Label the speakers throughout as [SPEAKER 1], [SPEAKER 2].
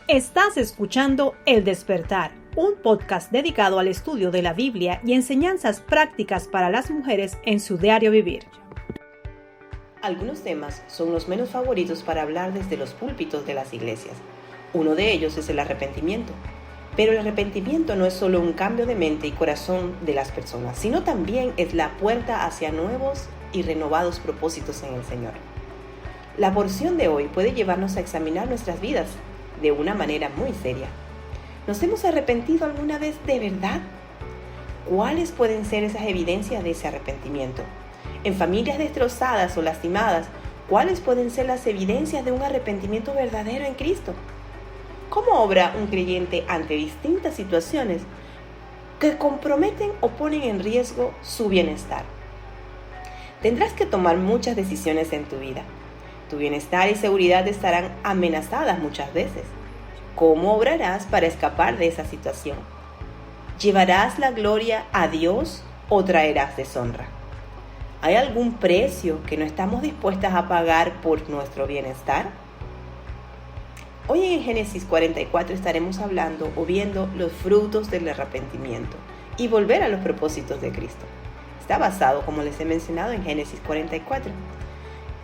[SPEAKER 1] Estás escuchando El Despertar, un podcast dedicado al estudio de la Biblia y enseñanzas prácticas para las mujeres en su diario vivir.
[SPEAKER 2] Algunos temas son los menos favoritos para hablar desde los púlpitos de las iglesias. Uno de ellos es el arrepentimiento. Pero el arrepentimiento no es solo un cambio de mente y corazón de las personas, sino también es la puerta hacia nuevos y renovados propósitos en el Señor. La porción de hoy puede llevarnos a examinar nuestras vidas de una manera muy seria. ¿Nos hemos arrepentido alguna vez de verdad? ¿Cuáles pueden ser esas evidencias de ese arrepentimiento? En familias destrozadas o lastimadas, ¿cuáles pueden ser las evidencias de un arrepentimiento verdadero en Cristo? ¿Cómo obra un creyente ante distintas situaciones que comprometen o ponen en riesgo su bienestar? Tendrás que tomar muchas decisiones en tu vida. Tu bienestar y seguridad estarán amenazadas muchas veces. ¿Cómo obrarás para escapar de esa situación? ¿Llevarás la gloria a Dios o traerás deshonra? ¿Hay algún precio que no estamos dispuestas a pagar por nuestro bienestar? Hoy en Génesis 44 estaremos hablando o viendo los frutos del arrepentimiento y volver a los propósitos de Cristo. Está basado, como les he mencionado, en Génesis 44.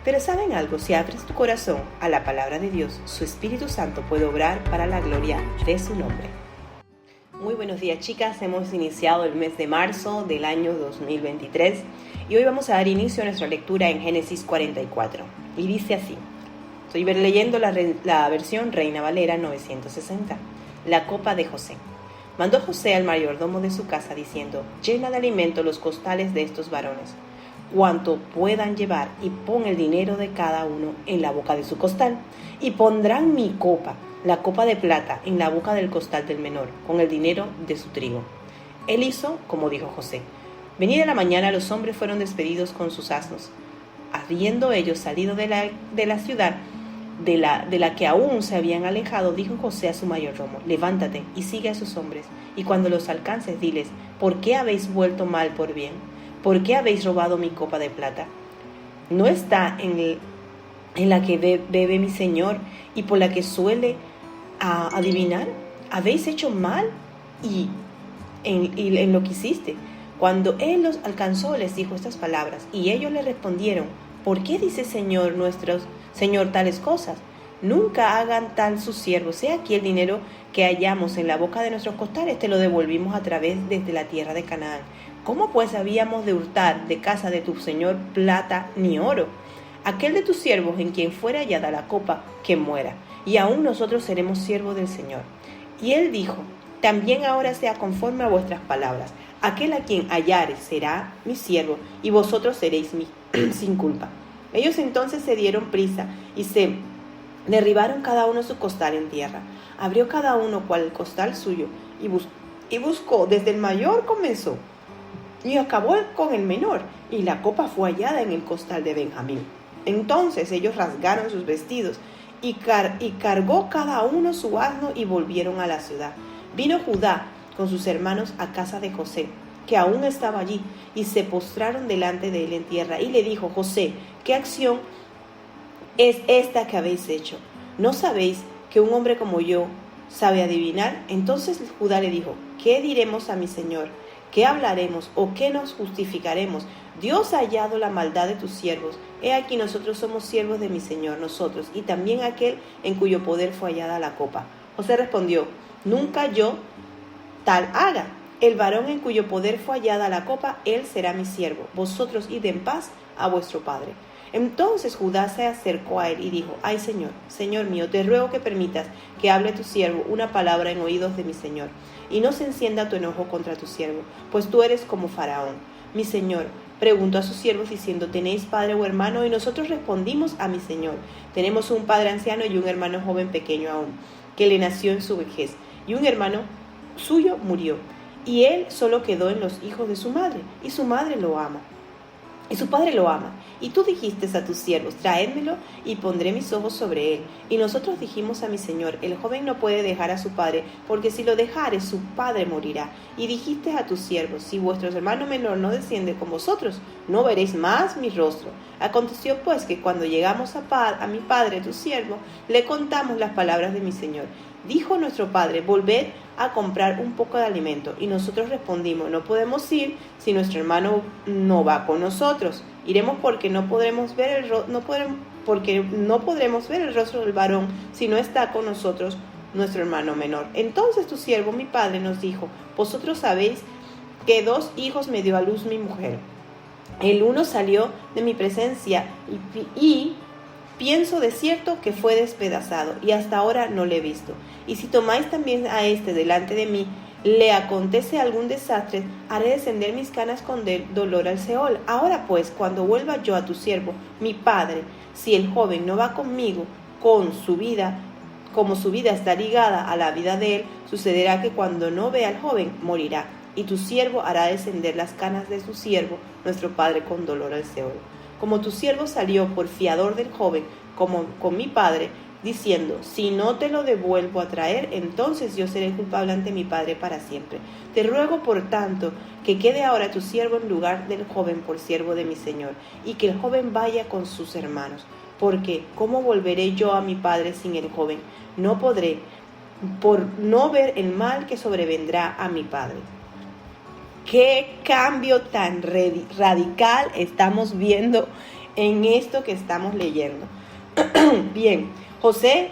[SPEAKER 2] Pero ¿saben algo? Si abres tu corazón a la palabra de Dios, su Espíritu Santo puede obrar para la gloria de su nombre. Muy buenos días, chicas. Hemos iniciado el mes de marzo del año 2023 y hoy vamos a dar inicio a nuestra lectura en Génesis 44. Y dice así. Estoy leyendo la versión Reina Valera 960. La copa de José. Mandó José al mayordomo de su casa diciendo: llena de alimento los costales de estos varones, cuanto puedan llevar, y pon el dinero de cada uno en la boca de su costal, y pondrán mi copa, la copa de plata, en la boca del costal del menor, con el dinero de su trigo. Él hizo como dijo José. Venida la mañana, los hombres fueron despedidos con sus asnos. Habiendo ellos salido de la ciudad, de la que aún se habían alejado, dijo José a su mayordomo: levántate y sigue a esos hombres, y cuando los alcances, diles: ¿por qué habéis vuelto mal por bien? ¿Por qué habéis robado mi copa de plata? ¿No está en la que bebe mi señor y por la que suele adivinar? ¿Habéis hecho mal y en lo que hiciste? Cuando él los alcanzó, les dijo estas palabras, y ellos le respondieron: ¿por qué dice Señor nuestro Señor tales cosas? Nunca hagan tal sus siervos. He aquí el dinero que hallamos en la boca de nuestros costales, te lo devolvimos a través desde la tierra de Canaán. ¿Cómo pues habíamos de hurtar de casa de tu señor plata ni oro? Aquel de tus siervos en quien fuera hallada la copa, que muera, y aún nosotros seremos siervos del Señor. Y él dijo: también ahora sea conforme a vuestras palabras. Aquel a quien hallares será mi siervo, y vosotros seréis sin culpa. Ellos entonces se dieron prisa y se derribaron cada uno su costal en tierra. Abrió cada uno cual el costal suyo, y buscó, desde el mayor comenzó, y acabó con el menor, y la copa fue hallada en el costal de Benjamín. Entonces ellos rasgaron sus vestidos, y cargó cada uno su asno, y volvieron a la ciudad. Vino Judá con sus hermanos a casa de José, que aún estaba allí, y se postraron delante de él en tierra, y le dijo: José, ¿qué acción es esta que habéis hecho? ¿No sabéis que un hombre como yo sabe adivinar? Entonces Judá le dijo: ¿qué diremos a mi señor? ¿Qué hablaremos o qué nos justificaremos? Dios ha hallado la maldad de tus siervos. He aquí nosotros somos siervos de mi señor, nosotros, y también aquel en cuyo poder fue hallada la copa. José respondió: nunca yo tal haga. El varón en cuyo poder fue hallada la copa, él será mi siervo. Vosotros id en paz a vuestro padre. Entonces Judá se acercó a él y dijo: ay señor, señor mío, te ruego que permitas que hable tu siervo una palabra en oídos de mi señor, y no se encienda tu enojo contra tu siervo, pues tú eres como Faraón. Mi señor preguntó a sus siervos diciendo: ¿tenéis padre o hermano? Y nosotros respondimos a mi señor: tenemos un padre anciano y un hermano joven pequeño aún, que le nació en su vejez, y un hermano suyo murió, y él solo quedó en los hijos de su madre, y su madre lo ama. Y su padre lo ama. Y tú dijiste a tus siervos, traédmelo y pondré mis ojos sobre él. Y nosotros dijimos a mi señor, el joven no puede dejar a su padre, porque si lo dejare, su padre morirá. Y dijiste a tus siervos, si vuestro hermano menor no desciende con vosotros, no veréis más mi rostro. Aconteció pues que cuando llegamos a mi padre, tu siervo, le contamos las palabras de mi señor. Dijo nuestro padre, volved a comprar un poco de alimento. Y nosotros respondimos, no podemos ir si nuestro hermano no va con nosotros. Iremos porque no podremos ver el rostro del varón si no está con nosotros nuestro hermano menor. Entonces tu siervo, mi padre, nos dijo, vosotros sabéis que 2 hijos me dio a luz mi mujer. El uno salió de mi presencia y pienso de cierto que fue despedazado, y hasta ahora no le he visto. Y si tomáis también a este delante de mí, le acontece algún desastre, haré descender mis canas con dolor al Seol. Ahora pues, cuando vuelva yo a tu siervo, mi padre, si el joven no va conmigo, como su vida está ligada a la vida de él, sucederá que cuando no vea al joven, morirá. Y tu siervo hará descender las canas de su siervo, nuestro padre, con dolor al Seol. Como tu siervo salió por fiador del joven, como con mi padre, diciendo, si no te lo devuelvo a traer, entonces yo seré culpable ante mi padre para siempre. Te ruego, por tanto, que quede ahora tu siervo en lugar del joven por siervo de mi señor, y que el joven vaya con sus hermanos. Porque, ¿cómo volveré yo a mi padre sin el joven? No podré, por no ver el mal que sobrevendrá a mi padre. Qué cambio tan radical estamos viendo en esto que estamos leyendo. Bien, José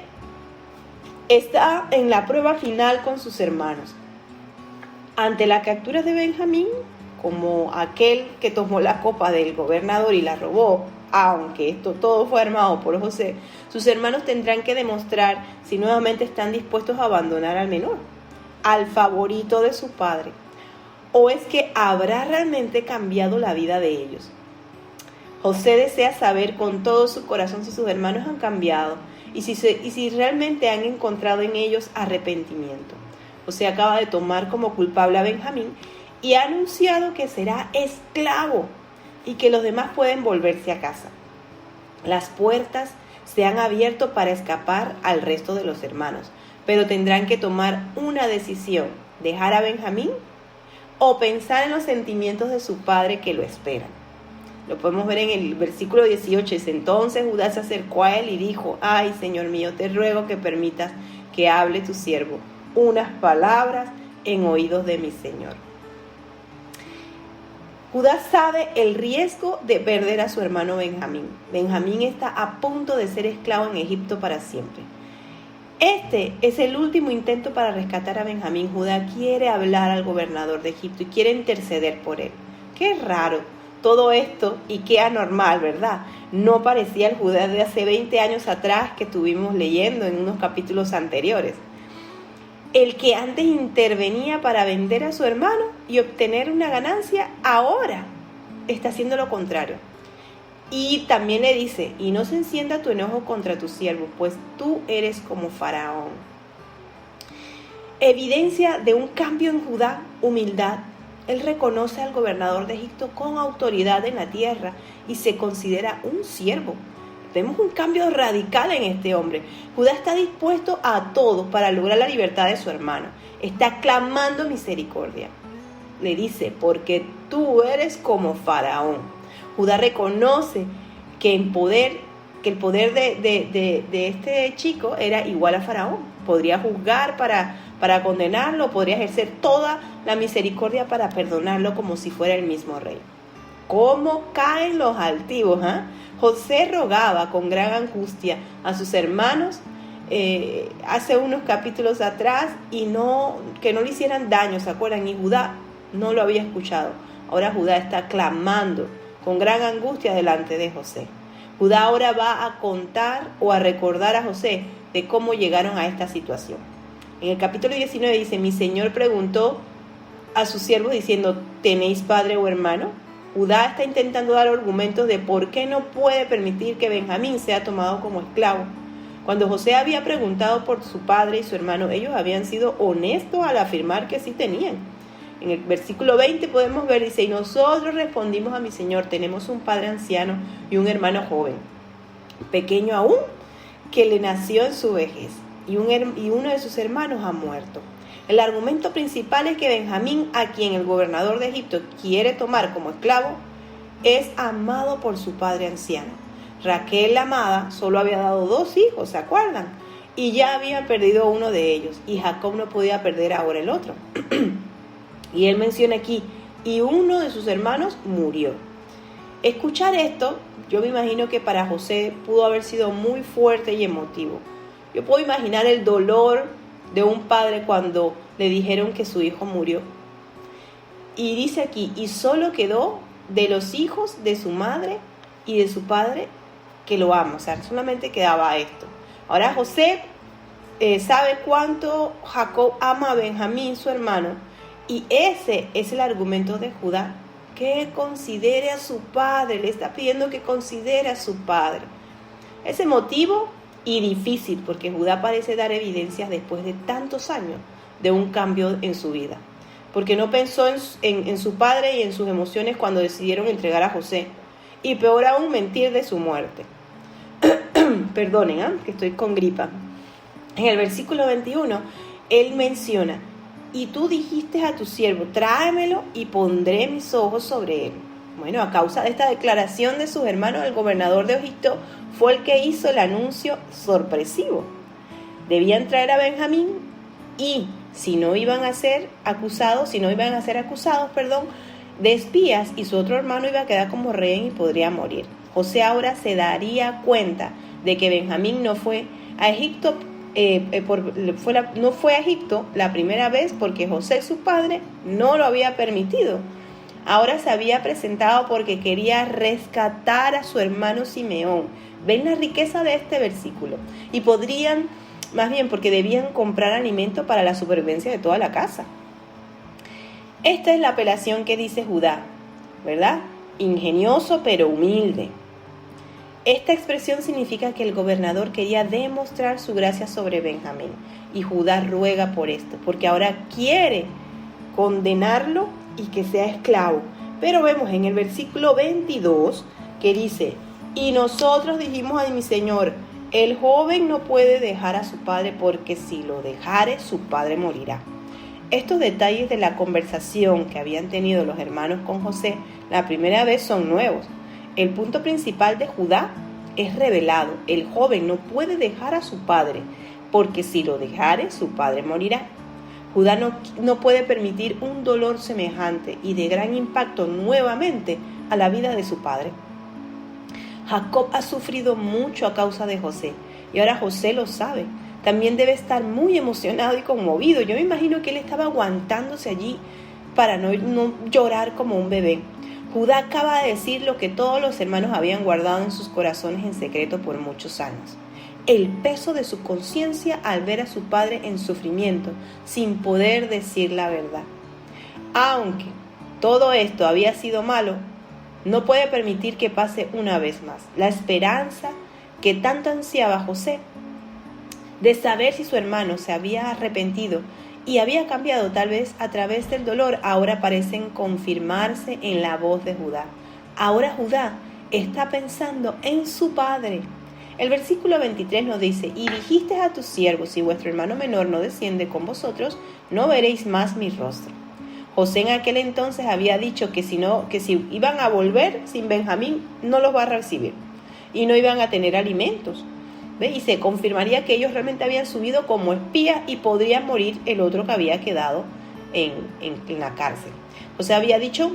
[SPEAKER 2] está en la prueba final con sus hermanos. Ante la captura de Benjamín, como aquel que tomó la copa del gobernador y la robó, aunque esto todo fue armado por José, sus hermanos tendrán que demostrar si nuevamente están dispuestos a abandonar al menor, al favorito de su padre, o es que habrá realmente cambiado la vida de ellos. José desea saber con todo su corazón si sus hermanos han cambiado y si realmente han encontrado en ellos arrepentimiento. José acaba de tomar como culpable a Benjamín y ha anunciado que será esclavo y que los demás pueden volverse a casa. Las puertas se han abierto para escapar al resto de los hermanos, pero tendrán que tomar una decisión: dejar a Benjamín o pensar en los sentimientos de su padre que lo esperan. Lo podemos ver en el versículo 18. Entonces Judá se acercó a él y dijo, ay, Señor mío, te ruego que permitas que hable tu siervo unas palabras en oídos de mi Señor. Judá sabe el riesgo de perder a su hermano Benjamín. Benjamín está a punto de ser esclavo en Egipto para siempre. Este es el último intento para rescatar a Benjamín. Judá quiere hablar al gobernador de Egipto y quiere interceder por él. Qué raro todo esto y qué anormal, ¿verdad? No parecía el Judá de hace 20 años atrás que estuvimos leyendo en unos capítulos anteriores. El que antes intervenía para vender a su hermano y obtener una ganancia, ahora está haciendo lo contrario. Y también le dice, y no se encienda tu enojo contra tu siervo, pues tú eres como Faraón. Evidencia de un cambio en Judá, humildad. Él reconoce al gobernador de Egipto con autoridad en la tierra y se considera un siervo. Vemos un cambio radical en este hombre. Judá está dispuesto a todo para lograr la libertad de su hermano. Está clamando misericordia. Le dice, porque tú eres como Faraón. Judá reconoce que el poder de este chico era igual a Faraón. Podría juzgar para condenarlo, podría ejercer toda la misericordia para perdonarlo como si fuera el mismo rey. ¿Cómo caen los altivos? José rogaba con gran angustia a sus hermanos hace unos capítulos atrás y que no le hicieran daño, ¿se acuerdan? Y Judá no lo había escuchado. Ahora Judá está clamando con gran angustia delante de José. Judá ahora va a contar o a recordar a José de cómo llegaron a esta situación. En el capítulo 19 dice, mi señor preguntó a sus siervos diciendo, ¿tenéis padre o hermano? Judá está intentando dar argumentos de por qué no puede permitir que Benjamín sea tomado como esclavo. Cuando José había preguntado por su padre y su hermano, ellos habían sido honestos al afirmar que sí tenían. En el versículo 20 podemos ver, dice, y nosotros respondimos a mi señor, tenemos un padre anciano y un hermano joven, pequeño aún, que le nació en su vejez, y uno de sus hermanos ha muerto. El argumento principal es que Benjamín, a quien el gobernador de Egipto quiere tomar como esclavo, es amado por su padre anciano. Raquel, la amada, solo había dado 2 hijos, ¿se acuerdan? Y ya había perdido uno de ellos, y Jacob no podía perder ahora el otro. Y él menciona aquí, y uno de sus hermanos murió. Escuchar esto, yo me imagino que para José pudo haber sido muy fuerte y emotivo. Yo puedo imaginar el dolor de un padre cuando le dijeron que su hijo murió. Y dice aquí, y solo quedó de los hijos de su madre y de su padre que lo ama. O sea, solamente quedaba esto. Ahora José sabe cuánto Jacob ama a Benjamín, su hermano, y ese es el argumento de Judá, que considere a su padre, le está pidiendo que considere a su padre. Es emotivo y difícil porque Judá parece dar evidencias después de tantos años de un cambio en su vida, porque no pensó en su padre y en sus emociones cuando decidieron entregar a José, y peor aún mentir de su muerte. Perdonen, que estoy con gripa. En el versículo 21, él menciona, y tú dijiste a tu siervo, tráemelo y pondré mis ojos sobre él. Bueno, a causa de esta declaración de sus hermanos, el gobernador de Egipto fue el que hizo el anuncio sorpresivo. Debían traer a Benjamín y si no iban a ser acusados, de espías, y su otro hermano iba a quedar como rehén y podría morir. José ahora se daría cuenta de que Benjamín no fue a Egipto, no fue a Egipto la primera vez porque José, su padre, no lo había permitido. Ahora se había presentado porque quería rescatar a su hermano Simeón. Ven la riqueza de este versículo. Y porque debían comprar alimento para la supervivencia de toda la casa. Esta es la apelación que dice Judá, ¿verdad? Ingenioso pero humilde. Esta expresión significa que el gobernador quería demostrar su gracia sobre Benjamín. Y Judá ruega por esto, porque ahora quiere condenarlo y que sea esclavo. Pero vemos en el versículo 22 que dice, y nosotros dijimos a mi señor, el joven no puede dejar a su padre porque si lo dejare su padre morirá. Estos detalles de la conversación que habían tenido los hermanos con José la primera vez son nuevos. El punto principal de Judá es revelado. El joven no puede dejar a su padre porque si lo dejare su padre morirá. Judá no puede permitir un dolor semejante y de gran impacto nuevamente a la vida de su padre. Jacob ha sufrido mucho a causa de José y ahora José lo sabe. También debe estar muy emocionado y conmovido. Yo me imagino que él estaba aguantándose allí para no llorar como un bebé. Judá acaba de decir lo que todos los hermanos habían guardado en sus corazones en secreto por muchos años. El peso de su conciencia al ver a su padre en sufrimiento, sin poder decir la verdad. Aunque todo esto había sido malo, no puede permitir que pase una vez más. La esperanza que tanto ansiaba José de saber si su hermano se había arrepentido y había cambiado tal vez a través del dolor, ahora parecen confirmarse en la voz de Judá. Ahora Judá está pensando en su padre. El versículo 23 nos dice, y dijiste a tus siervos, si vuestro hermano menor no desciende con vosotros, no veréis más mi rostro. José en aquel entonces había dicho que si iban a volver sin Benjamín, no los va a recibir y no iban a tener alimentos. ¿Ve? Y se confirmaría que ellos realmente habían subido como espías y podría morir el otro que había quedado en la cárcel. José había dicho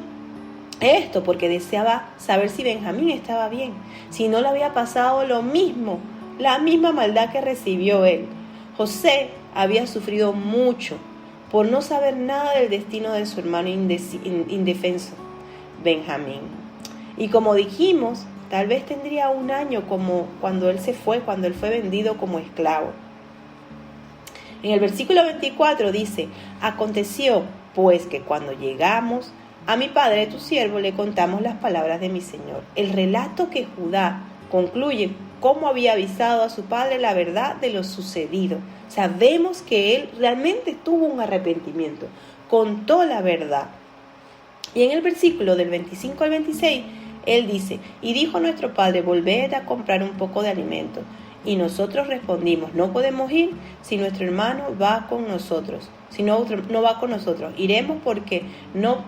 [SPEAKER 2] esto porque deseaba saber si Benjamín estaba bien, si no le había pasado lo mismo, la misma maldad que recibió él. José había sufrido mucho por no saber nada del destino de su hermano indefenso, Benjamín. Y como dijimos, tal vez tendría 1 año como cuando él fue vendido como esclavo. En el versículo 24 dice, aconteció pues que cuando llegamos a mi padre tu siervo le contamos las palabras de mi señor. El relato que Judá concluye cómo había avisado a su padre la verdad de lo sucedido. O sea, vemos que él realmente tuvo un arrepentimiento, contó la verdad. Y en el versículo del 25 al 26, él dice: y dijo nuestro padre, volved a comprar un poco de alimento. Y nosotros respondimos: no podemos ir si nuestro hermano va con nosotros. Si no va con nosotros, iremos porque no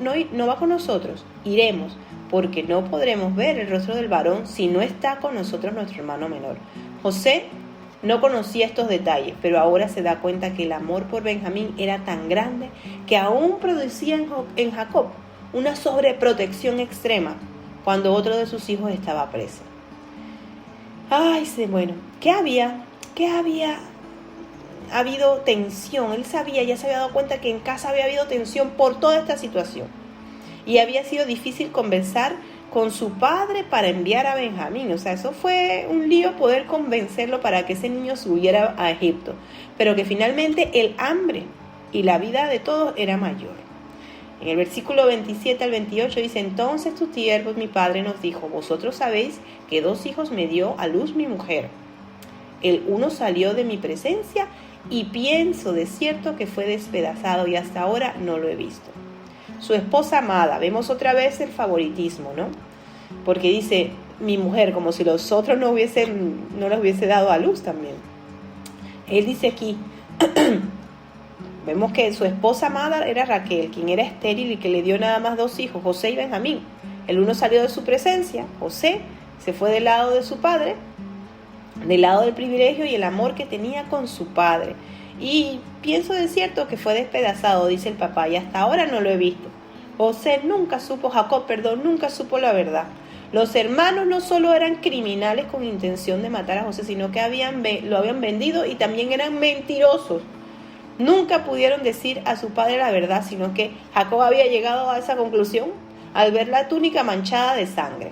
[SPEAKER 2] va con nosotros. Iremos porque no podremos ver el rostro del varón si no está con nosotros nuestro hermano menor. José no conocía estos detalles, pero ahora se da cuenta que el amor por Benjamín era tan grande que aún producía en Jacob una sobreprotección extrema cuando otro de sus hijos estaba preso. Bueno, ¿qué había habido tensión? Él ya se había dado cuenta que en casa había habido tensión por toda esta situación. Y había sido difícil conversar con su padre para enviar a Benjamín. O sea, eso fue un lío poder convencerlo para que ese niño subiera a Egipto. Pero que finalmente el hambre y la vida de todos era mayor. En el versículo 27 al 28 dice: entonces tu siervo, mi padre, nos dijo: vosotros sabéis que 2 hijos me dio a luz mi mujer. El uno salió de mi presencia y pienso de cierto que fue despedazado y hasta ahora no lo he visto. Su esposa amada, vemos otra vez el favoritismo, ¿no? Porque dice mi mujer, como si los otros no les hubiese dado a luz también. Él dice aquí, vemos que su esposa amada era Raquel, quien era estéril y que le dio nada más 2 hijos, José y Benjamín. El uno salió de su presencia, José se fue del lado de su padre, del lado del privilegio y el amor que tenía con su padre. Y pienso de cierto que fue despedazado, dice el papá, y hasta ahora no lo he visto. Jacob nunca supo la verdad. Los hermanos no solo eran criminales con intención de matar a José, sino que lo habían vendido y también eran mentirosos. Nunca pudieron decir a su padre la verdad, sino que Jacob había llegado a esa conclusión al ver la túnica manchada de sangre.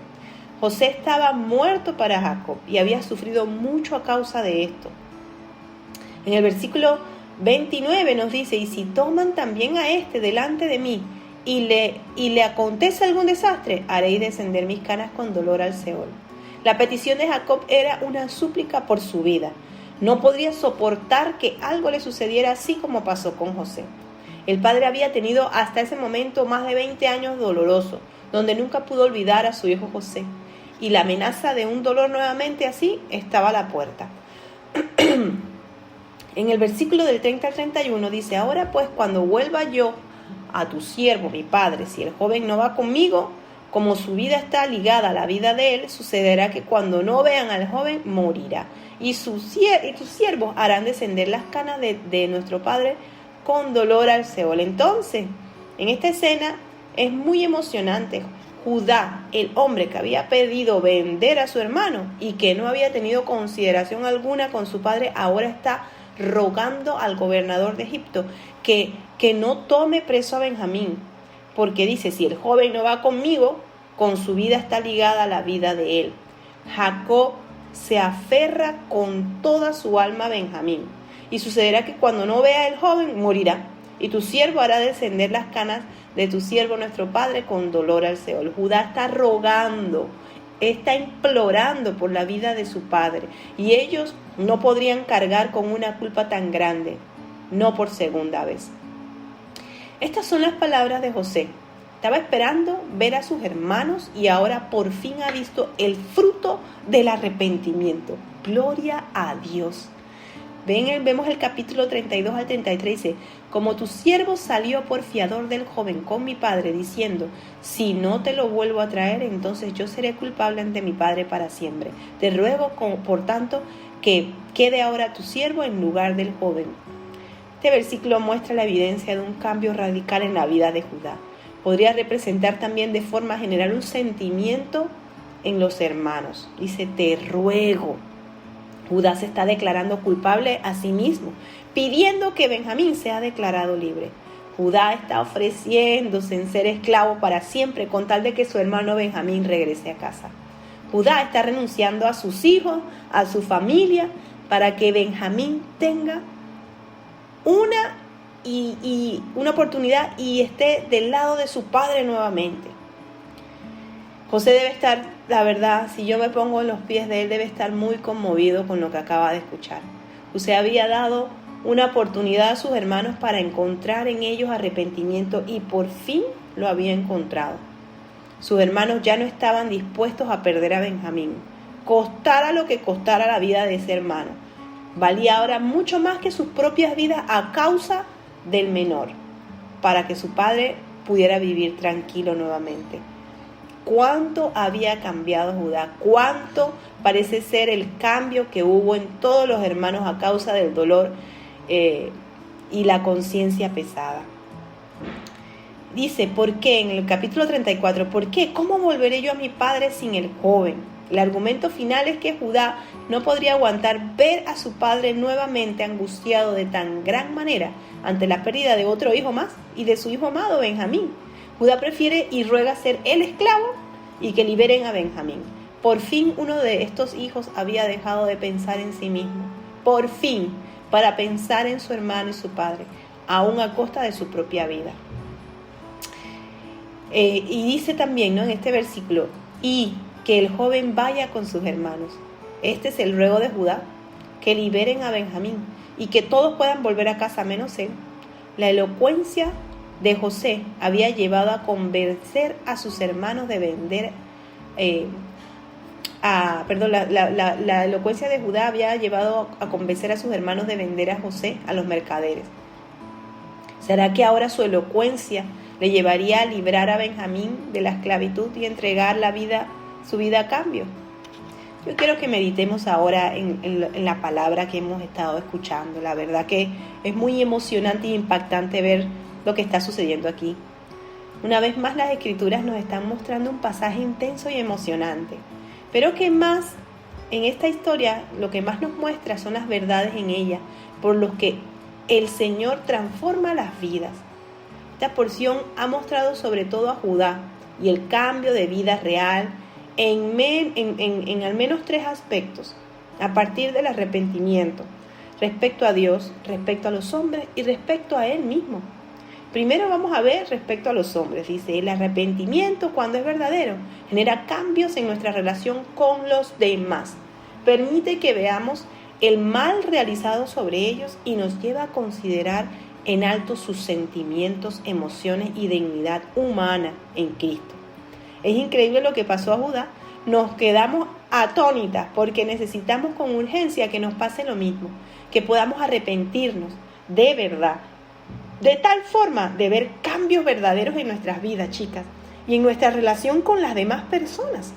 [SPEAKER 2] José estaba muerto para Jacob y había sufrido mucho a causa de esto. En el versículo 29 nos dice: y si toman también a este delante de mí y le acontece algún desastre, haréis descender mis canas con dolor al Seol. La petición de Jacob era una súplica por su vida. No podría soportar que algo le sucediera así como pasó con José. El padre había tenido hasta ese momento más de 20 años dolorosos, donde nunca pudo olvidar a su hijo José. Y la amenaza de un dolor nuevamente así estaba a la puerta. En el versículo del 30 al 31 dice: ahora pues, cuando vuelva yo a tu siervo, mi padre, si el joven no va conmigo, como su vida está ligada a la vida de él, sucederá que cuando no vean al joven, morirá. Y tus siervos harán descender las canas de nuestro padre con dolor al Seol. Entonces, en esta escena es muy emocionante. Judá, el hombre que había pedido vender a su hermano y que no había tenido consideración alguna con su padre, ahora está rogando al gobernador de Egipto que no tome preso a Benjamín, porque dice: si el joven no va conmigo, con su vida está ligada a la vida de él. Jacob se aferra con toda su alma a Benjamín, y sucederá que cuando no vea el joven, morirá, y tu siervo hará descender las canas de tu siervo nuestro padre con dolor al Seol. Judá está rogando, está implorando por la vida de su padre, y ellos no podrían cargar con una culpa tan grande, no por segunda vez. Estas son las palabras de José. Estaba esperando ver a sus hermanos y ahora por fin ha visto el fruto del arrepentimiento. Gloria a Dios. Vemos el capítulo 32 al 33, dice: como tu siervo salió por fiador del joven con mi padre, diciendo: si no te lo vuelvo a traer, entonces yo seré culpable ante mi padre para siempre. Te ruego, por tanto, que quede ahora tu siervo en lugar del joven. Este versículo muestra la evidencia de un cambio radical en la vida de Judá. Podría representar también de forma general un sentimiento en los hermanos. Dice: te ruego. Judá se está declarando culpable a sí mismo, pidiendo que Benjamín sea declarado libre. Judá está ofreciéndose en ser esclavo para siempre con tal de que su hermano Benjamín regrese a casa. Judá está renunciando a sus hijos, a su familia, para que Benjamín tenga una oportunidad y esté del lado de su padre nuevamente. José debe estar, la verdad, si yo me pongo en los pies de él, debe estar muy conmovido con lo que acaba de escuchar. José había dado una oportunidad a sus hermanos para encontrar en ellos arrepentimiento y por fin lo había encontrado. Sus hermanos ya no estaban dispuestos a perder a Benjamín, costara lo que costara la vida de ese hermano. Valía ahora mucho más que sus propias vidas a causa del menor, para que su padre pudiera vivir tranquilo nuevamente. ¿Cuánto había cambiado Judá? ¿Cuánto parece ser el cambio que hubo en todos los hermanos a causa del dolor y la conciencia pesada? Dice, ¿por qué? En el capítulo 34, ¿por qué? ¿Cómo volveré yo a mi padre sin el joven? El argumento final es que Judá no podría aguantar ver a su padre nuevamente angustiado de tan gran manera ante la pérdida de otro hijo más y de su hijo amado Benjamín. Judá prefiere y ruega ser el esclavo y que liberen a Benjamín. Por fin uno de estos hijos había dejado de pensar en sí mismo. Por fin, para pensar en su hermano y su padre, aún a costa de su propia vida. Y dice también, ¿no?, en este versículo, y que el joven vaya con sus hermanos. Este es el ruego de Judá, que liberen a Benjamín y que todos puedan volver a casa menos él. La elocuencia de José había llevado a convencer a sus hermanos de vender la elocuencia de Judá había llevado a convencer a sus hermanos de vender a José a los mercaderes. ¿Será que ahora su elocuencia le llevaría a librar a Benjamín de la esclavitud y entregar su vida a cambio? Yo quiero que meditemos ahora en la palabra que hemos estado escuchando. La verdad que es muy emocionante e impactante ver lo que está sucediendo aquí. Una vez más, las Escrituras nos están mostrando un pasaje intenso y emocionante. Pero que más, en esta historia, lo que más nos muestra son las verdades en ella, por los que el Señor transforma las vidas. Esta porción ha mostrado sobre todo a Judá y el cambio de vida real en al menos 3 aspectos, a partir del arrepentimiento, respecto a Dios, respecto a los hombres y respecto a Él mismo. Primero vamos a ver respecto a los hombres. Dice, el arrepentimiento, cuando es verdadero, genera cambios en nuestra relación con los demás. Permite que veamos el mal realizado sobre ellos y nos lleva a considerar en alto sus sentimientos, emociones y dignidad humana en Cristo. Es increíble lo que pasó a Judá. Nos quedamos atónitas porque necesitamos con urgencia que nos pase lo mismo, que podamos arrepentirnos de verdad, de tal forma de ver cambios verdaderos en nuestras vidas, chicas, y en nuestra relación con las demás personas.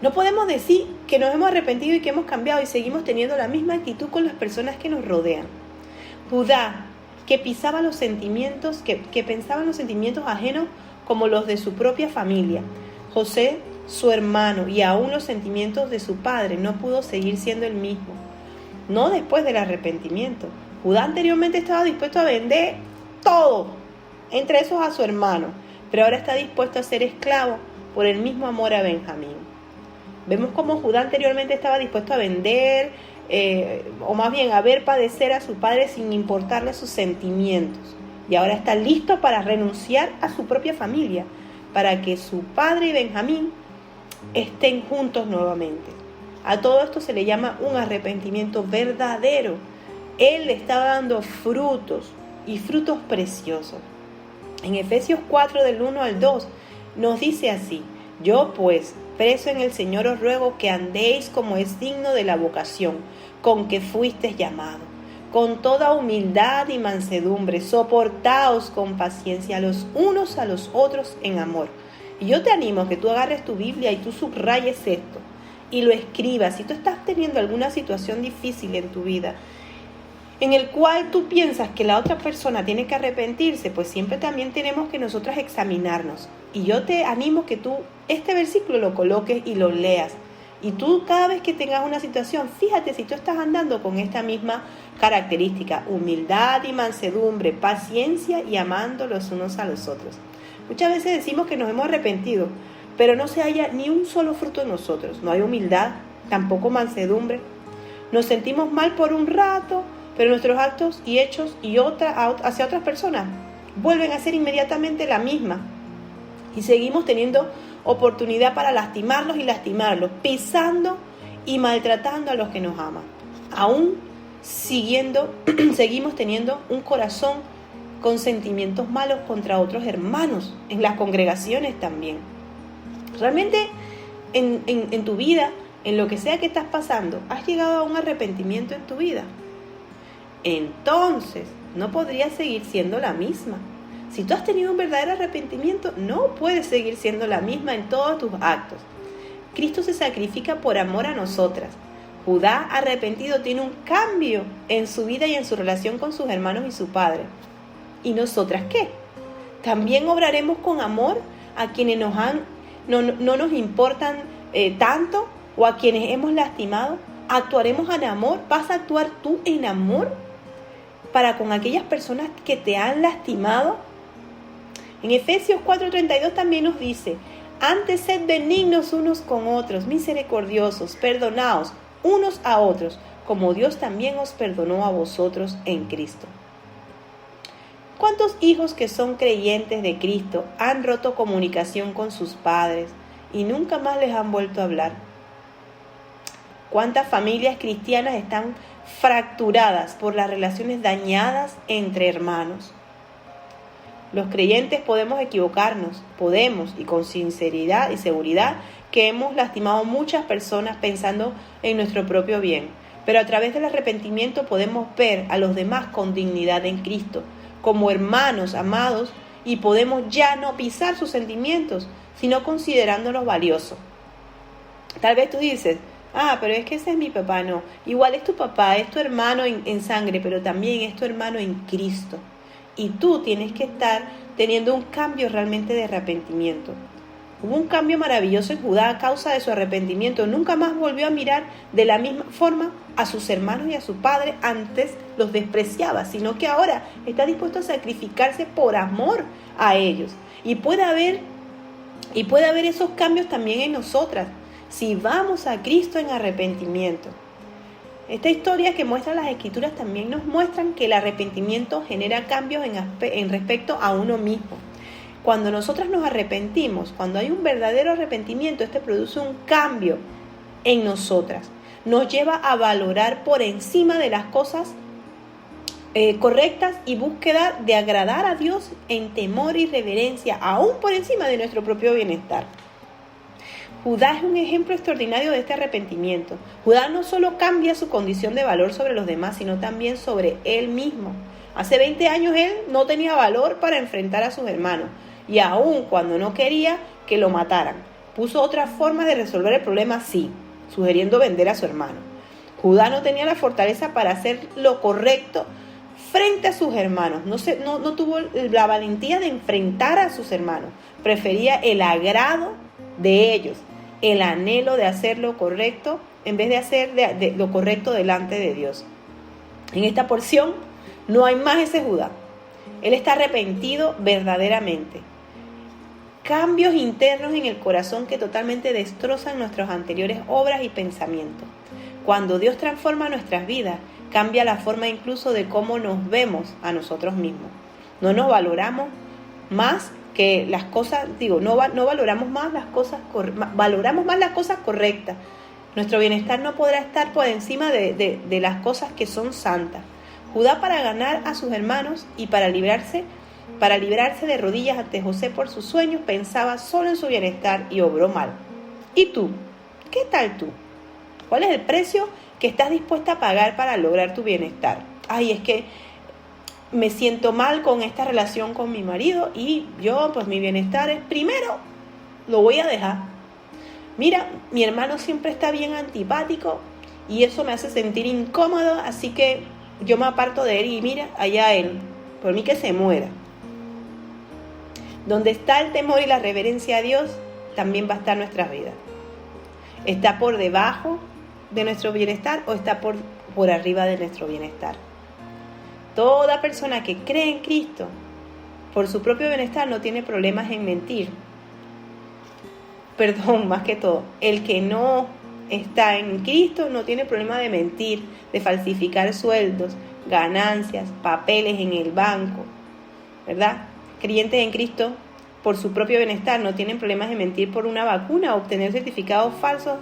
[SPEAKER 2] No podemos decir que nos hemos arrepentido y que hemos cambiado y seguimos teniendo la misma actitud con las personas que nos rodean. Judá, que pisaba los sentimientos, que pensaba en los sentimientos ajenos como los de su propia familia. José, su hermano, y aún los sentimientos de su padre, no pudo seguir siendo el mismo. No después del arrepentimiento. Judá anteriormente estaba dispuesto a vender todo, entre esos a su hermano, pero ahora está dispuesto a ser esclavo por el mismo amor a Benjamín. Vemos cómo Judá anteriormente estaba dispuesto a vender, o más bien a ver padecer a su padre sin importarle sus sentimientos. Y ahora está listo para renunciar a su propia familia, para que su padre y Benjamín estén juntos nuevamente. A todo esto se le llama un arrepentimiento verdadero. Él le estaba dando frutos y frutos preciosos. En Efesios 4 del 1 al 2 nos dice así: yo pues, preso en el Señor, os ruego que andéis como es digno de la vocación con que fuisteis llamados, con toda humildad y mansedumbre, soportaos con paciencia los unos a los otros en amor. Y yo te animo a que tú agarres tu Biblia y tú subrayes esto y lo escribas. Si tú estás teniendo alguna situación difícil en tu vida, en el cual tú piensas que la otra persona tiene que arrepentirse, pues siempre también tenemos que nosotras examinarnos. Y yo te animo que tú este versículo lo coloques y lo leas. Y tú cada vez que tengas una situación, fíjate si tú estás andando con esta misma característica: humildad y mansedumbre, paciencia y amando los unos a los otros. Muchas veces decimos que nos hemos arrepentido, pero no se halla ni un solo fruto en nosotros. No hay humildad, tampoco mansedumbre. Nos sentimos mal por un rato, pero nuestros actos y hechos hacia otras personas vuelven a ser inmediatamente la misma. Y seguimos teniendo oportunidad para lastimarlos y lastimarlos, pisando y maltratando a los que nos aman. Aún seguimos teniendo un corazón con sentimientos malos contra otros hermanos, en las congregaciones también. Realmente en tu vida, en lo que sea que estás pasando, ¿has llegado a un arrepentimiento en tu vida? Entonces, no podrías seguir siendo la misma. Si tú has tenido un verdadero arrepentimiento, no puedes seguir siendo la misma en todos tus actos. Cristo se sacrifica por amor a nosotras. Judá arrepentido tiene un cambio en su vida y en su relación con sus hermanos y su padre. ¿Y nosotras qué? ¿También obraremos con amor a quienes no nos importan tanto o a quienes hemos lastimado? ¿Actuaremos en amor? ¿Vas a actuar tú en amor para con aquellas personas que te han lastimado? En Efesios 4:32 también nos dice: antes sed benignos unos con otros, misericordiosos, perdonaos unos a otros, como Dios también os perdonó a vosotros en Cristo. ¿Cuántos hijos que son creyentes de Cristo han roto comunicación con sus padres y nunca más les han vuelto a hablar? ¿Cuántas familias cristianas están fracturadas por las relaciones dañadas entre hermanos? Los creyentes podemos equivocarnos, y con sinceridad y seguridad, que hemos lastimado a muchas personas pensando en nuestro propio bien. Pero a través del arrepentimiento podemos ver a los demás con dignidad en Cristo, como hermanos amados, y podemos ya no pisar sus sentimientos, sino considerándolos valiosos. Tal vez tú dices: pero es que ese es mi papá. No, igual es tu papá, es tu hermano en sangre, pero también es tu hermano en Cristo. Y tú tienes que estar teniendo un cambio realmente de arrepentimiento. Hubo un cambio maravilloso en Judá a causa de su arrepentimiento. Nunca más volvió a mirar de la misma forma a sus hermanos y a su padre. Antes los despreciaba, sino que ahora está dispuesto a sacrificarse por amor a ellos. Y puede haber esos cambios también en nosotras, si vamos a Cristo en arrepentimiento. Esta historia que muestran las Escrituras también nos muestran que el arrepentimiento genera cambios en respecto a uno mismo. Cuando nosotras nos arrepentimos, cuando hay un verdadero arrepentimiento, este produce un cambio en nosotras. Nos lleva a valorar por encima de las cosas correctas y búsqueda de agradar a Dios en temor y reverencia, aún por encima de nuestro propio bienestar. Judá es un ejemplo extraordinario de este arrepentimiento. Judá no solo cambia su condición de valor sobre los demás, sino también sobre él mismo. Hace 20 años él no tenía valor para enfrentar a sus hermanos, y aun cuando no quería que lo mataran, puso otras formas de resolver el problema, sí, sugiriendo vender a su hermano. Judá no tenía la fortaleza para hacer lo correcto frente a sus hermanos. No tuvo la valentía de enfrentar a sus hermanos. Prefería el agrado de ellos, el anhelo de hacer lo correcto en vez de hacer lo correcto delante de Dios. En esta porción no hay más ese Judá. Él está arrepentido verdaderamente. Cambios internos en el corazón que totalmente destrozan nuestras anteriores obras y pensamientos. Cuando Dios transforma nuestras vidas, cambia la forma incluso de cómo nos vemos a nosotros mismos. No nos valoramos más que las cosas, no valoramos más las cosas, valoramos más las cosas correctas. Nuestro bienestar no podrá estar por encima de las cosas que son santas. Judá, para ganar a sus hermanos y para librarse de rodillas ante José por sus sueños, pensaba solo en su bienestar y obró mal. ¿Y tú? ¿Qué tal tú? ¿Cuál es el precio que estás dispuesta a pagar para lograr tu bienestar? Es que me siento mal con esta relación con mi marido y yo, mi bienestar es, primero, lo voy a dejar. Mira, mi hermano siempre está bien antipático y eso me hace sentir incómodo, así que yo me aparto de él y mira, allá él, por mí que se muera. Donde está el temor y la reverencia a Dios, también va a estar nuestras vidas. ¿Está por debajo de nuestro bienestar o está por arriba de nuestro bienestar? Toda persona que cree en Cristo por su propio bienestar no tiene problemas en mentir. Más que todo, el que no está en Cristo no tiene problema de mentir, de falsificar sueldos, ganancias, papeles en el banco, ¿verdad? Creyentes en Cristo por su propio bienestar, no tienen problemas de mentir por una vacuna o obtener certificados falsos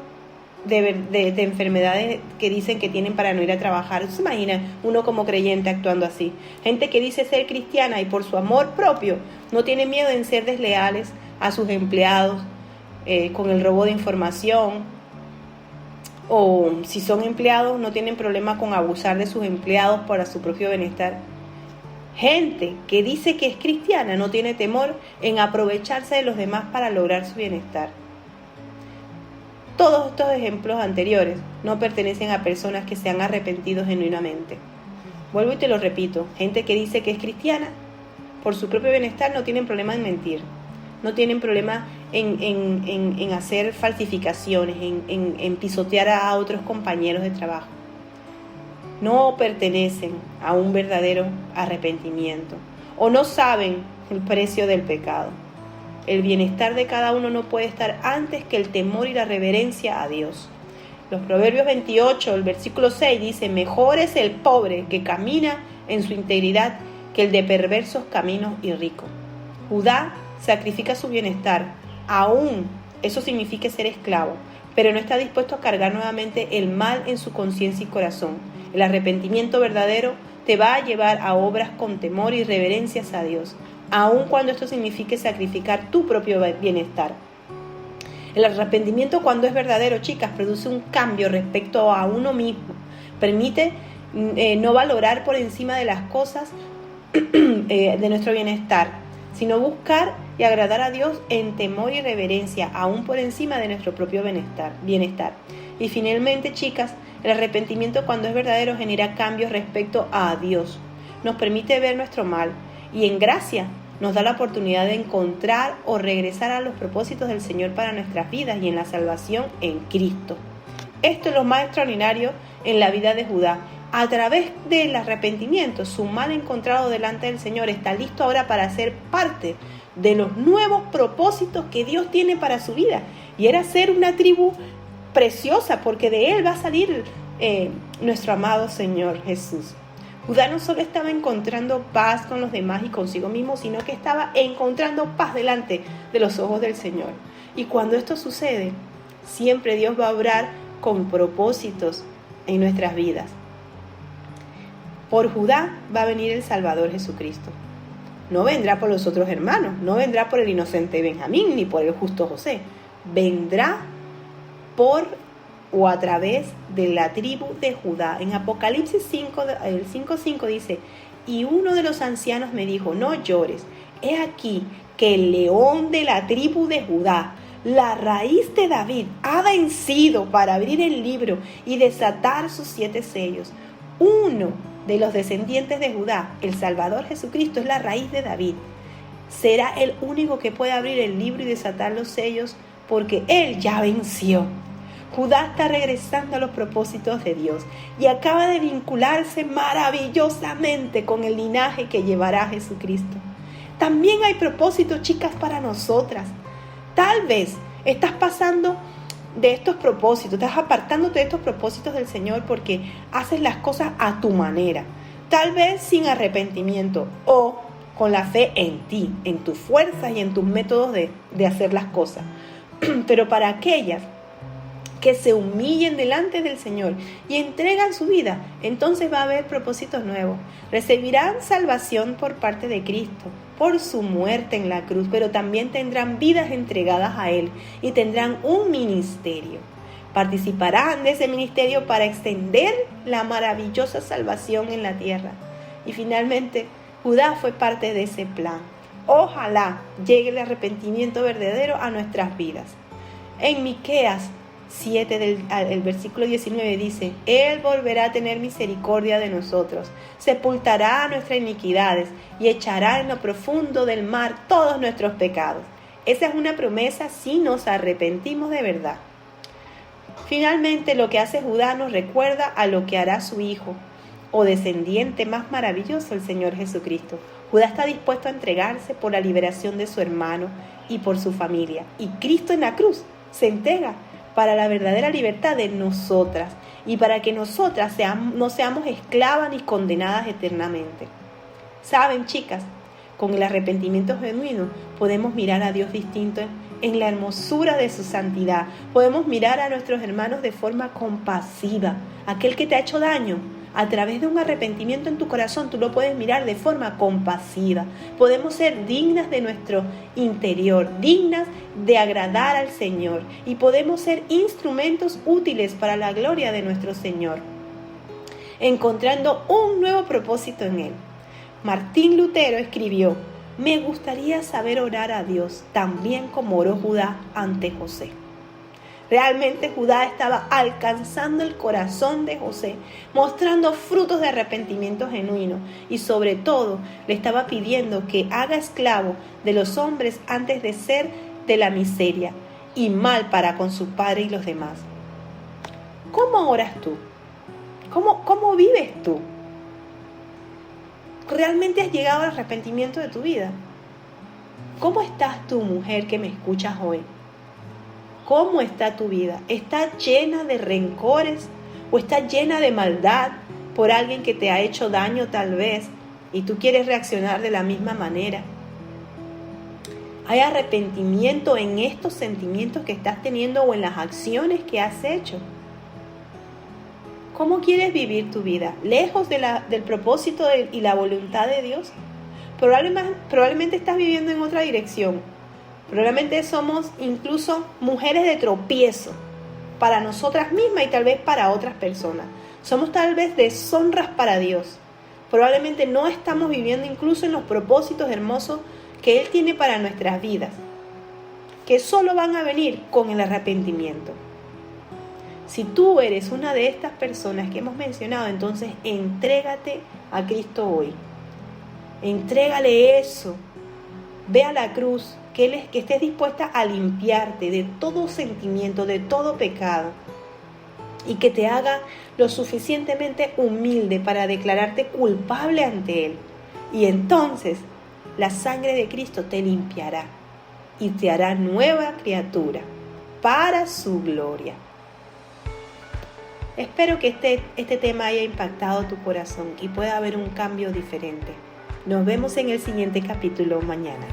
[SPEAKER 2] de enfermedades que dicen que tienen para no ir a trabajar. ¿Se imagina uno como creyente actuando así? Gente que dice ser cristiana y por su amor propio no tiene miedo en ser desleales a sus empleados con el robo de información, o si son empleados no tienen problema con abusar de sus empleados para su propio bienestar. Gente que dice que es cristiana no tiene temor en aprovecharse de los demás para lograr su bienestar. Todos estos ejemplos anteriores no pertenecen a personas que se han arrepentido genuinamente. Vuelvo y te lo repito, gente que dice que es cristiana, por su propio bienestar no tienen problema en mentir, no tienen problema en hacer falsificaciones, en pisotear a otros compañeros de trabajo. No pertenecen a un verdadero arrepentimiento o no saben el precio del pecado. El bienestar de cada uno no puede estar antes que el temor y la reverencia a Dios. Los Proverbios 28, el versículo 6 dice: mejor es el pobre que camina en su integridad que el de perversos caminos y rico. Judá sacrifica su bienestar, aún eso significa ser esclavo, pero no está dispuesto a cargar nuevamente el mal en su conciencia y corazón. El arrepentimiento verdadero te va a llevar a obras con temor y reverencias a Dios, aun cuando esto signifique sacrificar tu propio bienestar. El arrepentimiento, cuando es verdadero, chicas, produce un cambio respecto a uno mismo. Permite no valorar por encima de las cosas de nuestro bienestar, sino buscar y agradar a Dios en temor y reverencia, aún por encima de nuestro propio bienestar. Y finalmente, chicas, el arrepentimiento, cuando es verdadero, genera cambios respecto a Dios. Nos permite ver nuestro mal y en gracia nos da la oportunidad de encontrar o regresar a los propósitos del Señor para nuestras vidas y en la salvación en Cristo. Esto es lo más extraordinario en la vida de Judá. A través del arrepentimiento, su mal encontrado delante del Señor está listo ahora para ser parte de los nuevos propósitos que Dios tiene para su vida. Y era ser una tribu preciosa, porque de él va a salir nuestro amado Señor Jesús. Judá no solo estaba encontrando paz con los demás y consigo mismo, sino que estaba encontrando paz delante de los ojos del Señor. Y cuando esto sucede, siempre Dios va a obrar con propósitos en nuestras vidas. Por Judá va a venir el Salvador Jesucristo. No vendrá por los otros hermanos, no vendrá por el inocente Benjamín ni por el justo José. Vendrá por o a través de la tribu de Judá. En Apocalipsis 5:5 dice: y uno de los ancianos me dijo: no llores, he aquí que el león de la tribu de Judá, la raíz de David, ha vencido para abrir el libro y desatar sus 7 sellos. Uno de los descendientes de Judá, el Salvador Jesucristo, es la raíz de David. Será el único que puede abrir el libro y desatar los sellos, porque él ya venció. Judá está regresando a los propósitos de Dios y acaba de vincularse maravillosamente con el linaje que llevará a Jesucristo. También hay propósitos, chicas, para nosotras. Tal vez estás pasando de estos propósitos, estás apartándote de estos propósitos del Señor porque haces las cosas a tu manera, tal vez sin arrepentimiento o con la fe en ti, en tus fuerzas y en tus métodos de hacer las cosas. Pero para aquellas que se humillen delante del Señor y entregan su vida, entonces va a haber propósitos nuevos. Recibirán salvación por parte de Cristo, por su muerte en la cruz, pero también tendrán vidas entregadas a Él y tendrán un ministerio. Participarán de ese ministerio para extender la maravillosa salvación en la tierra. Y finalmente, Judá fue parte de ese plan. Ojalá llegue el arrepentimiento verdadero a nuestras vidas. En Miqueas 7 el versículo 19 dice: Él volverá a tener misericordia de nosotros, sepultará nuestras iniquidades y echará en lo profundo del mar todos nuestros pecados. Esa es una promesa si nos arrepentimos de verdad. Finalmente, lo que hace Judá nos recuerda a lo que hará su hijo o descendiente más maravilloso, el Señor Jesucristo. Judá está dispuesto a entregarse por la liberación de su hermano y por su familia. Y Cristo en la cruz se entrega para la verdadera libertad de nosotras y para que nosotras no seamos esclavas ni condenadas eternamente. Saben, chicas, Con el arrepentimiento genuino podemos mirar a Dios distinto en la hermosura de su santidad. Podemos mirar a nuestros hermanos de forma compasiva. Aquel que te ha hecho daño, a través de un arrepentimiento en tu corazón, tú lo puedes mirar de forma compasiva. Podemos ser dignas de nuestro interior, dignas de agradar al Señor, y podemos ser instrumentos útiles para la gloria de nuestro Señor, encontrando un nuevo propósito en Él. Martín Lutero escribió: me gustaría saber orar a Dios tan bien como oró Judá ante José. Realmente Judá estaba alcanzando el corazón de José, mostrando frutos de arrepentimiento genuino, y sobre todo le estaba pidiendo que haga esclavo de los hombres antes de ser de la miseria y mal para con su padre y los demás. ¿Cómo oras tú? ¿Cómo vives tú? ¿Realmente has llegado al arrepentimiento de tu vida? ¿Cómo estás tú, mujer que me escuchas hoy? ¿Cómo está tu vida? ¿Está llena de rencores o está llena de maldad por alguien que te ha hecho daño tal vez y tú quieres reaccionar de la misma manera? ¿Hay arrepentimiento en estos sentimientos que estás teniendo o en las acciones que has hecho? ¿Cómo quieres vivir tu vida? ¿Lejos del propósito y la voluntad de Dios? Probablemente estás viviendo en otra dirección. Probablemente somos incluso mujeres de tropiezo para nosotras mismas y tal vez para otras personas. Somos tal vez deshonras para Dios. Probablemente no estamos viviendo incluso en los propósitos hermosos que Él tiene para nuestras vidas, que solo van a venir con el arrepentimiento. Si tú eres una de estas personas que hemos mencionado, entonces entrégate a Cristo hoy. Entrégale eso. Ve a la cruz, que estés dispuesta a limpiarte de todo sentimiento, de todo pecado, y que te haga lo suficientemente humilde para declararte culpable ante Él. Y entonces la sangre de Cristo te limpiará y te hará nueva criatura para su gloria. Espero que este tema haya impactado tu corazón y pueda haber un cambio diferente. Nos vemos en el siguiente capítulo mañana.